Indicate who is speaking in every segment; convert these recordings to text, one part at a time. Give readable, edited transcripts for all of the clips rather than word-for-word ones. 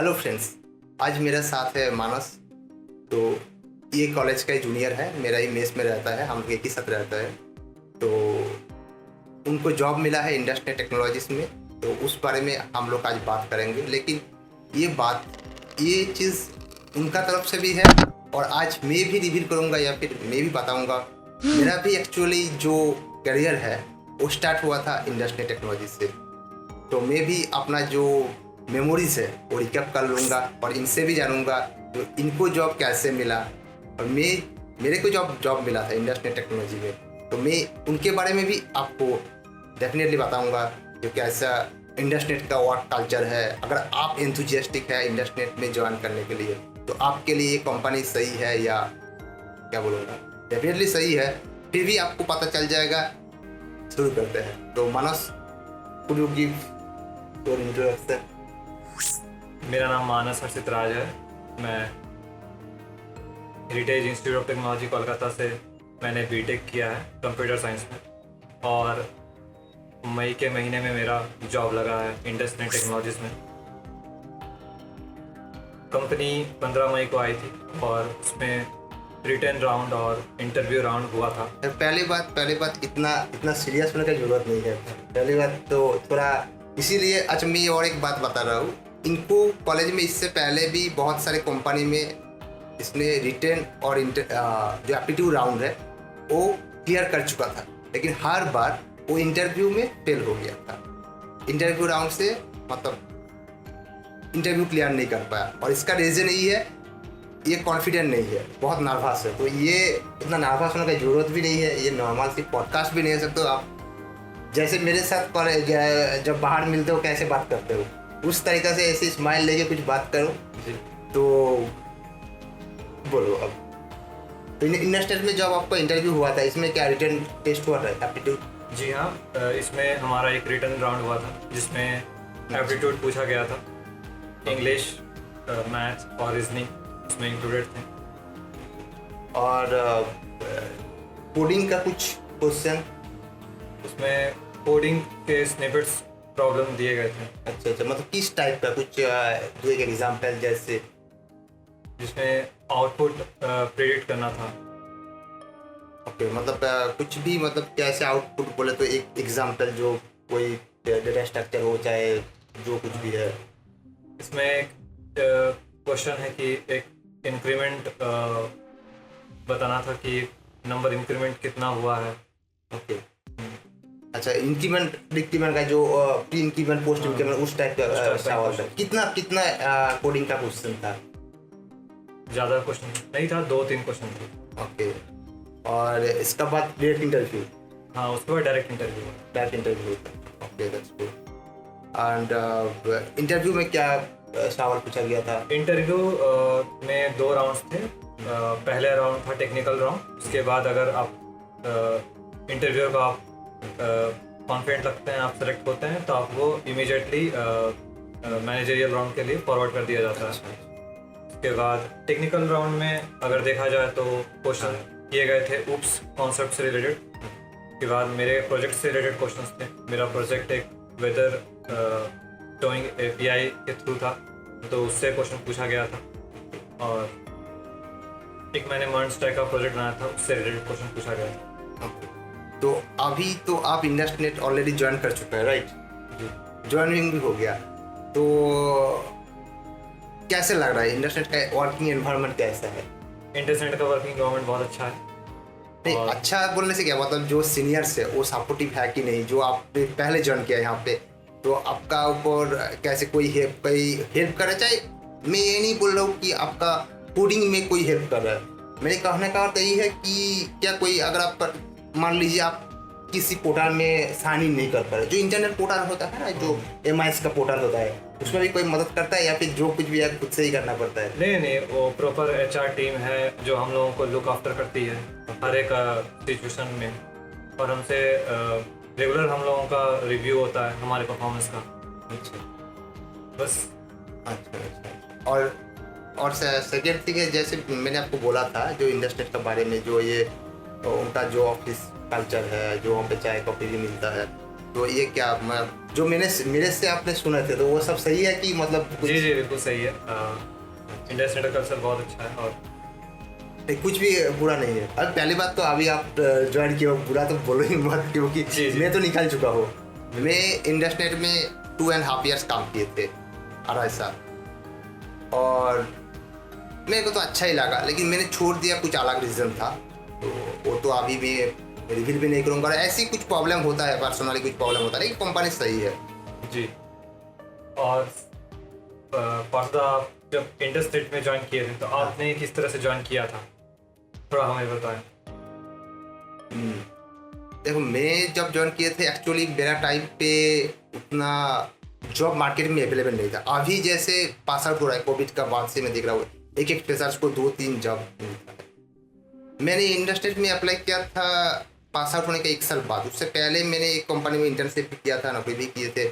Speaker 1: Hello friends, आज मेरे साथ है मानस। तो ये कॉलेज का ही जूनियर है, मेरा ही मेस में रहता है, हम लोग एक ही साथ रहता है। तो उनको जॉब मिला है इंडस्ट्रियल टेक्नोलॉजीज में, तो उस बारे में हम लोग आज बात करेंगे। लेकिन ये चीज़ उनका तरफ से भी है और आज मैं भी रिवील करूँगा या फिर मैं भी बताऊँगा। मेरा भी एक्चुअली जो करियर है वो स्टार्ट हुआ था इंडस्ट्रियल टेक्नोलॉजी से। तो मैं भी अपना जो मेमोरीज है वो रिकैप कर लूँगा और इनसे भी जानूँगा तो इनको जॉब कैसे मिला और मेरे को जॉब मिला था इंडस्ट्रियल टेक्नोलॉजी में। तो मैं उनके बारे में भी आपको डेफिनेटली बताऊँगा जो कैसा इंडस्ट्रियल का वर्क कल्चर है। अगर आप एंथुजियास्टिक है इंडस्ट्रियल में ज्वाइन करने के लिए तो आपके लिए ये कंपनी सही है या क्या बोलूँगा, डेफिनेटली सही है। फिर भी आपको पता चल जाएगा। शुरू करते हैं। तो Manas, could you give your introduction?
Speaker 2: मेरा नाम मानस हर्षित राज है। मैं heritage institute of technology Kolkata से मैंने बीटेक किया है कंप्यूटर साइंस में और मई के महीने में मेरा जॉब लगा है इंडस्ट्रियल टेक्नोलॉजीज में। कंपनी 15 मई को आई थी और उसमें रिटर्न राउंड और इंटरव्यू राउंड हुआ था।
Speaker 1: पहली बात इतना सीरियस होने की जरूरत नहीं है। पहली बात तो थोड़ा इसीलिए अच्छा मैं और एक बात बता रहा हूँ। इनको कॉलेज में इससे पहले भी बहुत सारे कंपनी में इसने रिटर्न और जो एप्टीट्यूड राउंड है वो क्लियर कर चुका था, लेकिन हर बार वो इंटरव्यू में फेल हो गया था। इंटरव्यू राउंड से मतलब इंटरव्यू क्लियर नहीं कर पाया और इसका रीज़न यही है, ये कॉन्फिडेंट नहीं है, बहुत नर्वस है। तो ये इतना नर्वस होने की ज़रूरत भी नहीं है। ये नॉर्मल सी पॉडकास्ट भी नहीं हो सकते। आप जैसे मेरे साथ जब बाहर मिलते हो कैसे बात करते हो उस तरीक़े से ऐसे स्माइल लेके कुछ बात करो। तो बोलो अब। तो इंडस्ट्रियल में जब आपका इंटरव्यू हुआ था इसमें क्या रिटन टेस्ट हुआ था एप्टीट्यूड?
Speaker 2: जी हाँ, इसमें हमारा एक रिटर्न राउंड हुआ था जिसमें एप्टीट्यूड पूछा गया था। इंग्लिश, मैथ्स और रीजनिंग उसमें इंक्लूडेड थे।
Speaker 1: और कोडिंग का कुछ क्वेश्चन?
Speaker 2: उसमें कोडिंग के स्निपेट्स प्रॉब्लम दिए गए थे।
Speaker 1: अच्छा, मतलब किस टाइप का कुछ दो एक एग्जाम्पल जैसे?
Speaker 2: जिसमें आउटपुट प्रेडिक्ट करना था।
Speaker 1: ओके, मतलब कुछ भी, मतलब कैसे आउटपुट बोले तो एक एग्जाम्पल जो कोई डेटा स्ट्रक्चर हो चाहे जो कुछ भी है।
Speaker 2: इसमें एक क्वेश्चन है कि एक इंक्रीमेंट बताना था कि नंबर इंक्रीमेंट कितना हुआ है।
Speaker 1: ओके, अच्छा, इंक्रीमेंट डिक्रीमेंट का जो प्री इंक्रीमेंट पोस्ट इंक्रीमेंट उस टाइप का सवाल था। कितना कोडिंग का क्वेश्चन था?
Speaker 2: ज़्यादा क्वेश्चन नहीं था, 2-3 क्वेश्चन थे।
Speaker 1: ओके, और इसका बाद डायरेक्ट इंटरव्यू?
Speaker 2: हाँ, उसके बाद direct interview.
Speaker 1: Okay, that's good. And interview में क्या सवाल पूछा गया था?
Speaker 2: इंटरव्यू में 2 राउंड्स थे। पहले राउंड था टेक्निकल राउंड। उसके बाद अगर आप इंटरव्यू का आप कॉन्फिडेंट लगते हैं, आप सेलेक्ट होते हैं तो आपको इमीडिएटली मैनेजरियल राउंड के लिए फॉरवर्ड कर दिया जाता है। उसके बाद टेक्निकल राउंड में अगर देखा जाए तो क्वेश्चन किए गए थे उप्स कॉन्सेप्ट से रिलेटेड। उसके बाद मेरे प्रोजेक्ट से रिलेटेड क्वेश्चंस थे। मेरा प्रोजेक्ट एक वेदर टोइंग API के थ्रू था, तो उससे क्वेश्चन पूछा गया था। और एक मैंने मर्न स्टैक का प्रोजेक्ट बनाया था, उससे रिलेटेड क्वेश्चन पूछा गया था।
Speaker 1: तो अभी तो आप इंडस्ट्रियल ऑलरेडी ज्वाइन कर चुके हैं, राइट?
Speaker 2: जी,
Speaker 1: ज्वाइनिंग भी हो गया। तो कैसे लग रहा है इंडस्ट्रियल का वर्किंग एनवायरनमेंट कैसा है?
Speaker 2: इंटरनेट का वर्किंग एनवायरनमेंट बहुत अच्छा है।
Speaker 1: नहीं, अच्छा बोलने से क्या मतलब, जो सीनियर्स है वो सपोर्टिव है कि नहीं? जो आपने पहले ज्वाइन किया यहाँ पे तो आपका ऊपर कैसे कोई हेल्प करे? चाहे मैं ये नहीं बोल रहा हूँ कि आपका कोडिंग में कोई हेल्प कर रहा है। मेरे कहने का अर्थ यही है कि क्या कोई, अगर आप मान लीजिए आप किसी पोर्टल में साइन इन नहीं कर पा रहे, जो इंटरनेट पोर्टल होता है ना, जो MIS का पोर्टल होता है, उसमें भी कोई मदद करता है या फिर जो कुछ भी है खुद से ही करना पड़ता है?
Speaker 2: नहीं, वो प्रॉपर HR टीम है जो हम लोगों को लुक आफ्टर करती है हर एक सिचुएशन में। और हमसे रेगुलर हम लोगों का रिव्यू होता है हमारे परफॉर्मेंस का।
Speaker 1: अच्छा,
Speaker 2: बस।
Speaker 1: अच्छा। और सेकेंड थिंग है, जैसे मैंने आपको बोला था जो इंडस्ट्री के बारे में, जो ये उनका जो ऑफिस कल्चर है, जो वहाँ पे चाय कॉफ़ी भी मिलता है, तो ये क्या मैं जो मेरे से आपने सुने थे तो वो सब सही है कि मतलब
Speaker 2: जी जी बिल्कुल सही है। इंडस्ट्री का कल्चर बहुत अच्छा है और
Speaker 1: कुछ भी बुरा नहीं है। अब पहली बात तो अभी आप ज्वाइन किए हो, बुरा तो बोलो ही मत, क्योंकि
Speaker 2: जी, जी।
Speaker 1: मैं तो निकल चुका हूँ। मैं इंडस्ट्री में 2.5 years काम किए थे, 2.5 साल, और मेरे को तो अच्छा ही लगा, लेकिन मैंने छोड़ दिया, कुछ अलग रीज़न था, तो वो तो अभी भी रिवील भी नहीं करूँगा। ऐसी कुछ प्रॉब्लम होता है, पर्सनली कुछ प्रॉब्लम होता है, लेकिन कंपनी सही है।
Speaker 2: जी। और पर्दा आप जब इंडस्ट्रीट में ज्वाइन किए थे तो आपने किस तरह से ज्वाइन किया था, थोड़ा हमें बताएं।
Speaker 1: देखो, मैं जब ज्वाइन किए थे, एक्चुअली मेरा टाइम पे उतना जॉब मार्केट में अवेलेबल नहीं था। अभी जैसे पास आउट हो रहा है कोविड का बाद से, मैं देख रहा हूँ एक फ्रेशर्स को 2-3 जॉब मिलता है। मैंने इंडस्ट्री में अप्लाई किया था पास आउट होने के 1 साल बाद। उससे पहले मैंने एक कंपनी में इंटर्नशिप भी किया था, नौकरी भी किए थे,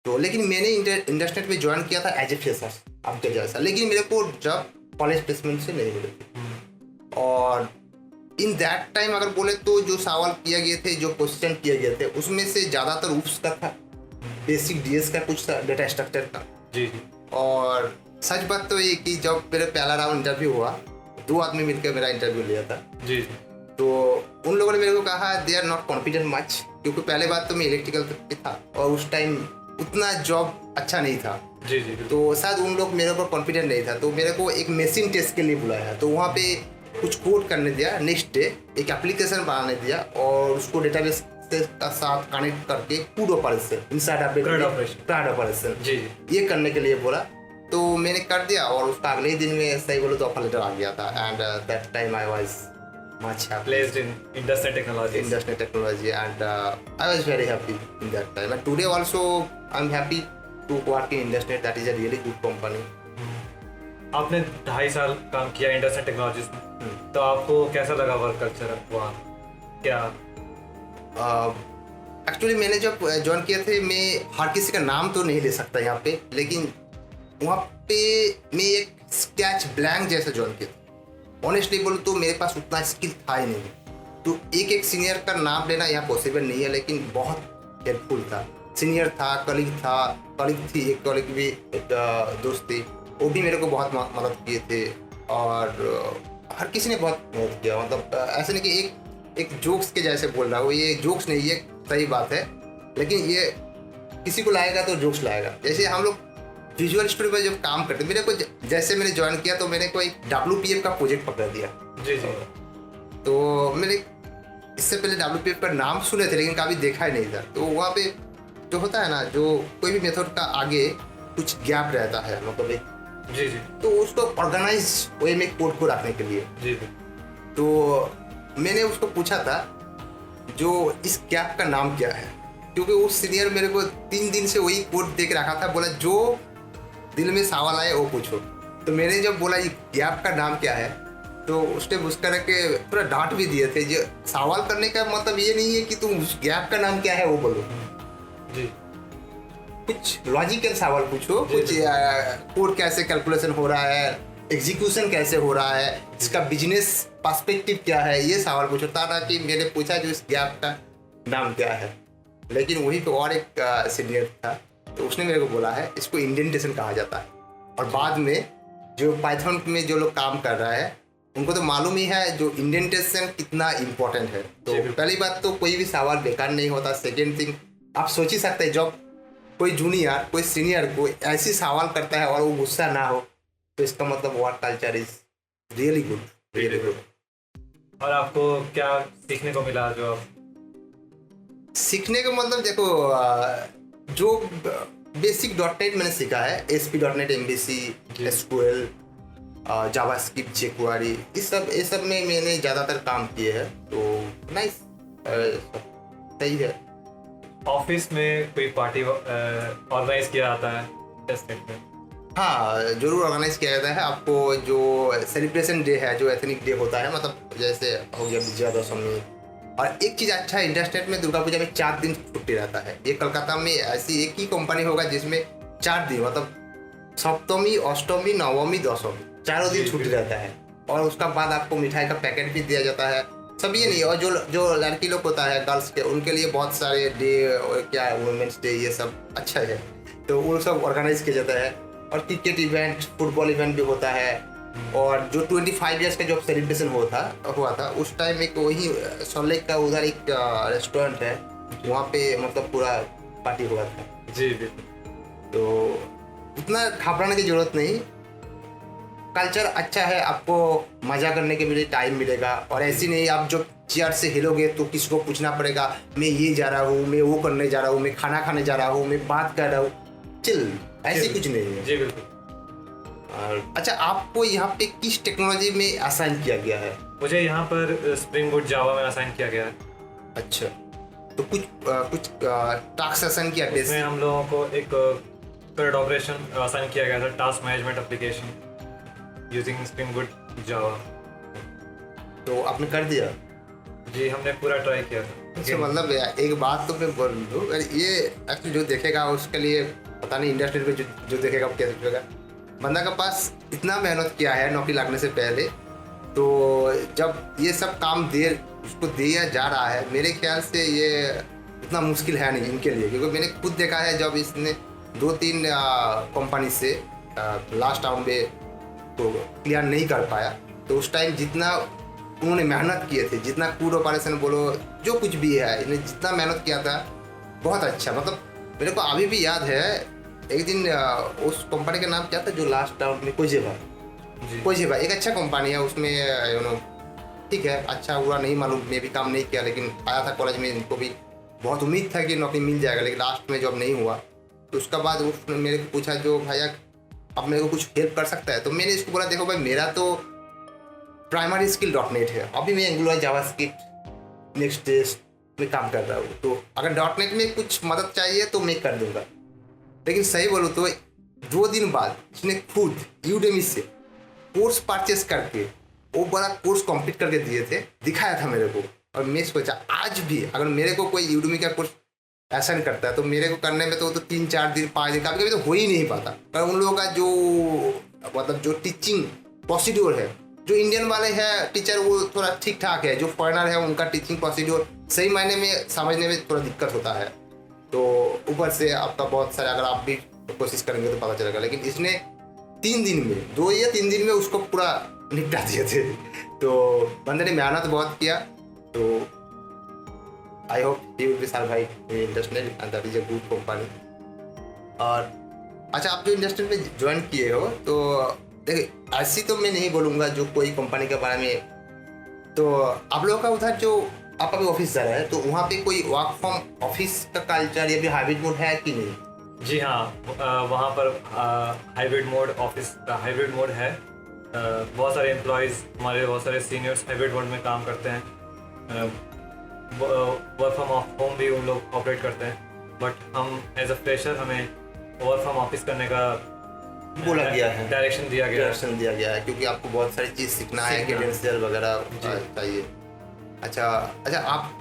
Speaker 1: तो लेकिन मैंने इंडस्ट्री में ज्वाइन किया था एज ए फ्रेशर्स आपके जैसा, लेकिन मेरे को जॉब कॉलेज प्लेसमेंट से नहीं मिली थी। और इन दैट टाइम अगर बोले तो जो सवाल किया गए थे, जो क्वेश्चन किए गए थे, उसमें से ज़्यादातर UFS का था, बेसिक DS का, कुछ डेटा स्ट्रक्चर का।
Speaker 2: जी जी।
Speaker 1: और सच बात तो ये कि जब मेरा पहला राउंड इंटरव्यू हुआ, 2 आदमी मिलकर मेरा इंटरव्यू लिया था,
Speaker 2: जी जी।
Speaker 1: तो उन लोगों ने मेरे को कहा they are not confident much, क्योंकि पहले बात तो मैं इलेक्ट्रिकल पे था और उस टाइम उतना जॉब अच्छा नहीं था।
Speaker 2: जी जी।
Speaker 1: तो शायद उन लोग मेरे ऊपर कॉन्फिडेंट नहीं था, तो मेरे को एक मशीन टेस्ट के लिए बुलाया। तो वहाँ पे कुछ कोड करने दिया, नेक्स्ट डे एक एप्लीकेशन बनाने दिया और उसको डेटाबेस के साथ कनेक्ट करके कूड ऑपरेशन, इनसाइड क्लाउड ऑपरेशन,
Speaker 2: जी जी।
Speaker 1: ये करने के लिए बोला। तो मैंने कर दिया और उसका अगले ही दिन में सही बोलो तो ऑफर लेटर आ गया था। And that time I was much happy
Speaker 2: Placed in industrial technology.
Speaker 1: industrial technology, and I was very happy in that time. And today also I'm happy to work in industrial. That is a really good company.
Speaker 2: आपने 2.5 साल काम किया industrial technologies में, तो आपको कैसा लगा work culture वहाँ क्या?
Speaker 1: एक्चुअली मैंने जब ज्वाइन किया थे, मैं हर किसी का नाम तो नहीं ले सकता यहाँ पे, लेकिन वहाँ पे मैं एक स्केच ब्लैंक जैसा ज्वाइन किया। ऑनेस्टली बोलूँ तो मेरे पास उतना स्किल था ही नहीं, तो एक सीनियर का नाम लेना यहाँ पॉसिबल नहीं है, लेकिन बहुत हेल्पफुल था। सीनियर था, कलीग थी, एक कलीग भी, एक दोस्त थी, वो भी मेरे को बहुत मदद किए थे। और हर किसी ने बहुत मदद किया, मतलब ऐसे नहीं कि एक जोक्स के जैसे बोल रहा हूँ, ये जोक्स नहीं, ये सही बात है, लेकिन ये किसी को लाएगा तो जोक्स लाएगा। जैसे हम लोग विजुअल स्टूडियो में जब काम करते, मेरे को जैसे मैंने ज्वाइन किया तो मैंने कोई WPF का प्रोजेक्ट पकड़ दिया।
Speaker 2: जी जी।
Speaker 1: तो मैंने इससे पहले WPF का नाम सुने थे, लेकिन कभी देखा ही नहीं था। तो वहाँ पे जो होता है ना, जो कोई भी मेथड का आगे कुछ गैप रहता है, मतलब एक,
Speaker 2: जी जी।
Speaker 1: तो उसको ऑर्गेनाइज वे में कोड को रखने के लिए,
Speaker 2: जी जी।
Speaker 1: तो मैंने उसको पूछा था जो इस गैप का नाम क्या है, क्योंकि उस सीनियर मेरे को 3 दिन से वही कोड देख रखा था। बोला जो दिल में सवाल आए वो पूछो। तो मैंने जब बोला ये गैप का नाम क्या है, तो उसने मुझ करके पूरा डांट भी दिए थे। जो सवाल करने का मतलब ये नहीं है कि तुम उस गैप का नाम क्या है वो बोलो,
Speaker 2: जी,
Speaker 1: कुछ लॉजिकल सवाल पूछो, कुछ कोड कैसे कैलकुलेशन हो रहा है, एग्जीक्यूशन कैसे हो रहा है, इसका बिजनेस पर्सपेक्टिव क्या है, ये सवाल पूछो। ताकि मैंने पूछा जो इस गैप का नाम क्या है, लेकिन वही पे और एक सीनियर था, तो उसने मेरे को बोला है इसको इंडेंटेशन कहा जाता है। और बाद में जो पाइथन में जो लोग काम कर रहा है उनको तो मालूम ही है जो इंडेंटेशन कितना इम्पोर्टेंट है। तो पहली बात तो कोई भी सवाल बेकार नहीं होता। सेकेंड थिंग, आप सोच ही सकते हैं जब कोई जूनियर कोई सीनियर को ऐसी सवाल करता है और वो गुस्सा ना हो, तो इसका मतलब work culture is really good, really good.
Speaker 2: और आपको क्या सीखने को मिला? जो
Speaker 1: सीखने का मतलब देखो, जो बेसिक .NET मैंने सीखा है, ASP.NET, MVC, SQL, JavaScript, jQuery, ये सब में मैंने ज़्यादातर काम किए हैं। तो नाइस, सही है।
Speaker 2: ऑफिस में कोई पार्टी ऑर्गेनाइज किया जाता है टेस्टनेट में?
Speaker 1: हाँ, जरूर ऑर्गेनाइज किया जाता है। आपको जो सेलिब्रेशन डे है, जो एथनिक डे होता है, मतलब जैसे हो गया विजयादशमी। और एक चीज़ अच्छा है, इंडस्ट्री में दुर्गा पूजा में 4 दिन छुट्टी रहता है। ये कलकत्ता में ऐसी एक ही कंपनी होगा जिसमें 4 दिन, मतलब सप्तमी, अष्टमी, नवमी, दशमी, 4 दिन छुट्टी रहता है। और उसका बाद आपको मिठाई का पैकेट भी दिया जाता है, सब ये नहीं, और जो जो लड़की लोग होता है गर्ल्स के, उनके लिए बहुत सारे डे और क्या वुमेंस डे ये सब अच्छा है, तो वो सब ऑर्गेनाइज किया जाता है। और क्रिकेट इवेंट, फुटबॉल इवेंट भी होता है। और जो 25 ईयर्स का जो सेलिब्रेशन हुआ था उस टाइम एक वही सॉल्ट का उधर एक रेस्टोरेंट है, वहाँ पे मतलब पूरा पार्टी हुआ था।
Speaker 2: जी बिल्कुल।
Speaker 1: तो उतना घबराने की जरूरत नहीं, कल्चर अच्छा है, आपको मजा करने के लिए टाइम मिलेगा। और ऐसी नहीं आप जब चेयर से हिलोगे तो किसी को पूछना पड़ेगा, मैं ये जा रहा हूँ, मैं वो करने जा रहा हूँ, मैं खाना खाने जा रहा हूँ, मैं बात कर रहा हूँ, चिल, ऐसी कुछ नहीं है।
Speaker 2: जी बिल्कुल।
Speaker 1: और अच्छा, आपको यहाँ पे किस टेक्नोलॉजी में असाइन किया गया है?
Speaker 2: मुझे यहाँ पर स्प्रिंग बूट जावा में असाइन किया गया है।
Speaker 1: अच्छा, तो कुछ टास्क असाइन किया है?
Speaker 2: इसमें हम लोगों को एक कर्ड ऑपरेशन असाइन किया गया था, task management application using spring boot Java.
Speaker 1: तो आपने कर दिया?
Speaker 2: जी हमने पूरा ट्राई किया था।
Speaker 1: अच्छा, मतलब एक बात तो मैं बोल दूँ, ये एक्चुअली जो देखेगा उसके लिए पता नहीं, इंडस्ट्री पे जो देखेगा वो कैसे देखेगा। बंदा के पास इतना मेहनत किया है नौकरी लगने से पहले, तो जब ये सब काम उसको दिया जा रहा है, मेरे ख्याल से ये उतना मुश्किल है नहीं इनके लिए, क्योंकि मैंने खुद देखा है जब इसने 2-3 कंपनी से लास्ट राउंड में तो क्लियर नहीं कर पाया, तो उस टाइम जितना उन्होंने मेहनत किए थे, जितना कूड ऑपरेशन बोलो जो कुछ भी है, इन्हें जितना मेहनत किया था बहुत अच्छा। मतलब मेरे को अभी भी याद है, एक दिन उस कंपनी का नाम क्या था जो लास्ट राउंड में, कोजेबा एक अच्छा कंपनी है, उसमें ठीक है, अच्छा हुआ नहीं मालूम, मैं भी काम नहीं किया, लेकिन आया था कॉलेज में, इनको भी बहुत उम्मीद था कि नौकरी मिल जाएगा, लेकिन लास्ट में जब नहीं हुआ तो उसका बाद उसने मेरे को पूछा जो भैया अब मेरे को कुछ हेल्प कर सकता है। तो मैंने इसको बोला देखो भाई, मेरा तो प्राइमरी स्किल .NET है, अभी मैं एंगुलर जावास्क्रिप्ट नेक्स्ट में काम कर रहा हूँ, तो अगर .NET में कुछ मदद चाहिए तो मैं कर दूंगा। लेकिन सही बोलूँ तो 2 दिन बाद इसने खुद यूडेमी से कोर्स परचेस करके वो बड़ा कोर्स कंप्लीट करके दिए थे, दिखाया था मेरे को। और मैं सोचा आज भी अगर मेरे को कोई यूडेमी का कोर्स असाइन करता है तो मेरे को करने में तो 3-4 दिन 5 दिन कभी कभी तो हो ही नहीं पाता। पर उन लोगों का जो मतलब जो टीचिंग प्रोसीड्योर है, जो इंडियन वाले हैं टीचर वो थोड़ा ठीक ठाक है, जो फॉरेनर है उनका टीचिंग प्रोसीड्योर सही मायने में समझने में थोड़ा दिक्कत होता है। तो ऊपर से आपका बहुत सारे, अगर आप भी कोशिश करेंगे तो पता चलेगा। लेकिन इसने 3 दिन में 2 या 3 दिन में उसको पूरा निपटा दिए थे। तो बंदे ने मेहनत बहुत किया। तो I hope he will be survive in industry and that is a good company. और अच्छा, आप जो इंडस्ट्री में ज्वाइन किए हो, तो देखिए ऐसी तो मैं नहीं बोलूँगा जो कोई कंपनी के बारे में, तो आप लोगों का उधर जो आप अभी ऑफिस जा रहे हैं, तो वहाँ पे कोई वर्क फ्रॉम ऑफिस का कल्चर या भी हाइब्रिड मोड है कि नहीं?
Speaker 2: जी हाँ, वहाँ पर हाइब्रिड मोड, ऑफिस का हाइब्रिड मोड है। बहुत सारे एम्प्लॉयज़, हमारे बहुत सारे सीनियर्स हाइब्रिड मोड में काम करते हैं। वर्क फ्रॉम होम भी उन लोग ऑपरेट करते हैं, बट हम एज अ फ्रेशर हमें वर्क फ्रॉम ऑफिस करने का
Speaker 1: बोला गया है,
Speaker 2: डायरेक्शन दिया गया है,
Speaker 1: क्योंकि आपको बहुत सारी चीज़ सीखना है, क्रेडेंशियल वगैरह चाहिए। अच्छा, आप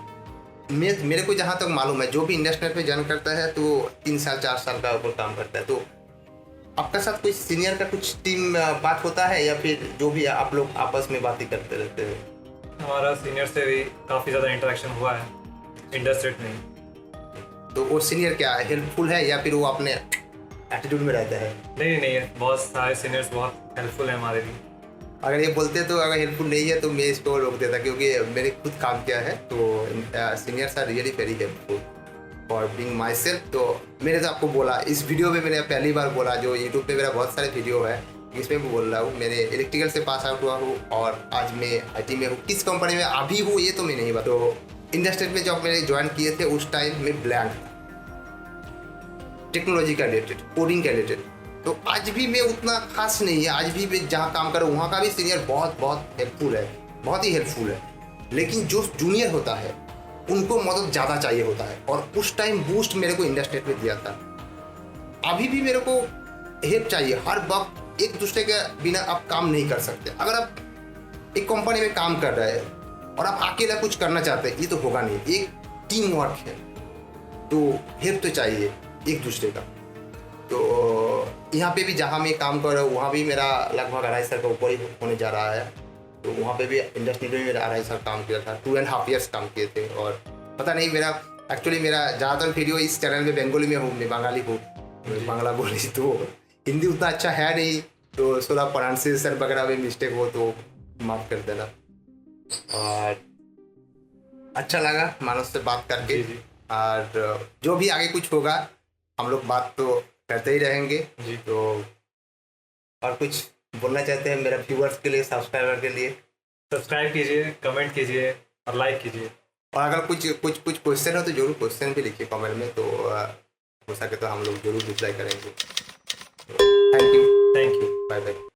Speaker 1: मेरे को जहाँ तक मालूम है, जो भी इंडस्ट्री पे ज्वाइन करता है तो 3 साल 4 साल का ऊपर काम करता है। तो आपका साथ कोई सीनियर का कुछ टीम बात होता है या फिर जो भी आप लोग आपस में बातें करते रहते हैं?
Speaker 2: हमारा सीनियर से भी काफ़ी ज़्यादा इंटरेक्शन हुआ है इंडस्ट्री में।
Speaker 1: तो वो सीनियर क्या हेल्पफुल है या फिर वो अपने एटीट्यूड में रहता है?
Speaker 2: नहीं, बहुत सारे सीनियर्स बहुत हेल्पफुल है हमारे लिए।
Speaker 1: अगर ये बोलते तो अगर हेल्पफुल नहीं है तो मैं इसको रोक देता, क्योंकि मैंने खुद काम किया है। तो seniors are really very helpful for being myself. तो मैंने तो आपको बोला इस वीडियो में, मैंने पहली बार बोला, जो यूट्यूब पे मेरा बहुत सारे वीडियो है इसमें मैं बोल रहा हूँ, मैंने इलेक्ट्रिकल से पास आउट हुआ हूँ और आज मैं IT में हूँ। किस कंपनी में अभी हूँ ये तो मैं नहीं बता। तो इंडस्ट्री में जब मैंने ज्वाइन किए थे उस टाइम में ब्लैंक था, टेक्नोलॉजी का रिलेटेड, कोडिंग का रिलेटेड। तो आज भी मैं उतना खास नहीं है, आज भी मैं जहाँ काम कर रहा हूँ वहाँ का भी सीनियर बहुत हेल्पफुल है, बहुत ही हेल्पफुल है। लेकिन जो जूनियर होता है उनको मदद ज़्यादा चाहिए होता है, और उस टाइम बूस्ट मेरे को इंडस्ट्री में दिया था। अभी भी मेरे को हेल्प चाहिए, हर वक्त एक दूसरे के बिना आप काम नहीं कर सकते। अगर आप एक कंपनी में काम कर रहे हैं और आप अकेला कुछ करना चाहते हैं, ये तो होगा नहीं, एक टीम वर्क है, तो हेल्प तो चाहिए एक दूसरे का। तो यहाँ पे भी जहाँ मैं काम कर रहा हूँ वहाँ भी मेरा लगभग 2.5 साल का ऊपर ही होने जा रहा है। तो वहाँ पे भी इंडस्ट्री में मेरा 2.5 साल काम किया था, 2.5 years काम किए थे। और पता नहीं मेरा ज़्यादातर वीडियो इस चैनल में बंगाली में हूँ, मैं बंगाली हूँ, बांग्ला बोली, तो हिंदी उतना अच्छा है नहीं, तो थोड़ा प्रोनाउंसिएशन वगैरह में मिस्टेक हो तो माफ़ कर देना। और अच्छा लगा मानस से बात करके।
Speaker 2: जी।
Speaker 1: और जो भी आगे कुछ होगा हम लोग बात तो करते ही रहेंगे
Speaker 2: जी।
Speaker 1: तो और कुछ बोलना चाहते हैं मेरे व्यूअर्स के लिए, सब्सक्राइबर के लिए?
Speaker 2: सब्सक्राइब कीजिए, कमेंट कीजिए और लाइक कीजिए।
Speaker 1: और अगर कुछ क्वेश्चन हो तो जरूर क्वेश्चन भी लिखिए कमेंट में, तो हो सके तो हम लोग जरूर रिप्लाई करेंगे। Thank you.
Speaker 2: Thank you.
Speaker 1: Bye bye.